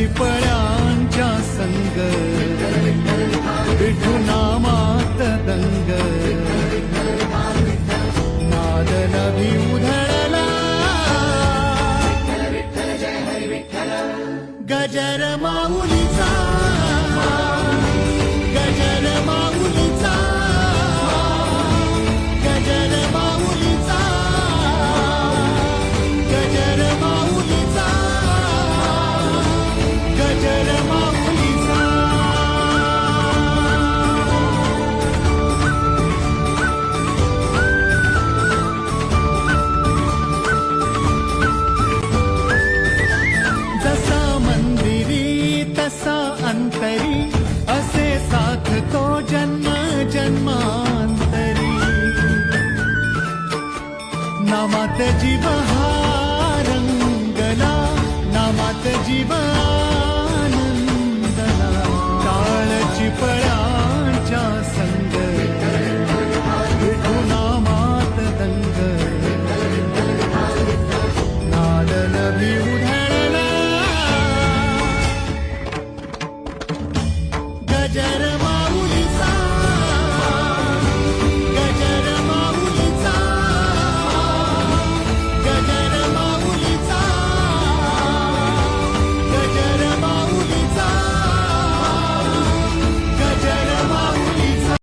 पिपळ्यांच्या संग विठू नामात दंग नाद नभी उधळला गजर माऊलीचा गजर माऊलीचा गजर माऊलीचा गजर माऊलीचा गजर माऊलीचा जसा मंदिरी तसा अंतरी असे साथ तो जन्म जन्मांतरी नामात जीव हा रंगला नामात जीव